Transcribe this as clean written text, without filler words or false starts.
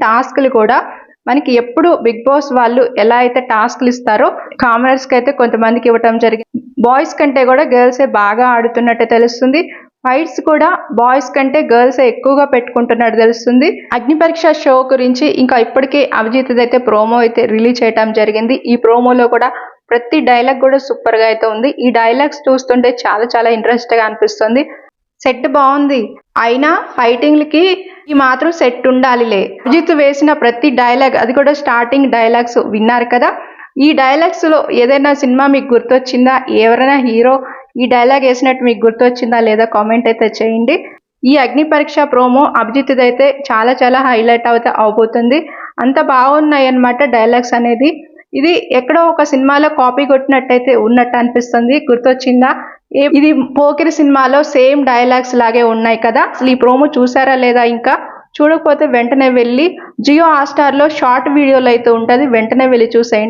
టాస్క్లు కూడా మనకి ఎప్పుడు బిగ్ బాస్ వాళ్ళు ఎలా అయితే టాస్క్లు ఇస్తారో కామనర్స్ కి అయితే కొంతమందికి ఇవ్వటం జరిగింది. బాయ్స్ కంటే కూడా గర్ల్సే బాగా ఆడుతున్నట్టు తెలుస్తుంది. ఫైట్స్ కూడా బాయ్స్ కంటే గర్ల్స్ ఎక్కువగా పెట్టుకుంటున్నట్టు తెలుస్తుంది. అగ్ని పరీక్ష షో గురించి ఇంకా ఇప్పటికే అభిజిత్ అయితే ప్రోమో అయితే రిలీజ్ చేయడం జరిగింది. ఈ ప్రోమోలో కూడా ప్రతి డైలాగ్ కూడా సూపర్ గా అయితే ఉంది. ఈ డైలాగ్స్ చూస్తుంటే చాలా చాలా ఇంట్రెస్ట్ గా అనిపిస్తుంది. సెట్ బాగుంది, అయినా ఫైటింగ్లకి ఈ మాత్రం సెట్ ఉండాలిలే. అభిజిత్ వేసిన ప్రతి డైలాగ్, అది కూడా స్టార్టింగ్ డైలాగ్స్ విన్నారు కదా. ఈ డైలాగ్స్ లో ఏదైనా సినిమా మీకు గుర్తొచ్చిందా? ఎవరైనా హీరో ఈ డైలాగ్ వేసినట్టు మీకు గుర్తొచ్చిందా లేదా కామెంట్ అయితే చేయండి. ఈ అగ్ని పరీక్ష ప్రోమో అభిజిత్ అయితే చాలా చాలా హైలైట్ అయితే అవబోతుంది. అంత బాగున్నాయి అన్నమాట డైలాగ్స్ అనేది. ఇది ఎక్కడో ఒక సినిమాలో కాపీ కొట్టినట్టయితే ఉన్నట్టు అనిపిస్తుంది. గుర్తొచ్చిందా? ఇది పోకిరి సినిమాలో సేమ్ డైలాగ్స్ లాగే ఉన్నాయి కదా. అసలు ఈ ప్రోమో చూసారా లేదా? ఇంకా చూడకపోతే వెంటనే వెళ్ళి జియో హాట్‌స్టార్ లో షార్ట్ వీడియోలు అయితే ఉంటది, వెంటనే వెళ్ళి చూసేయండి.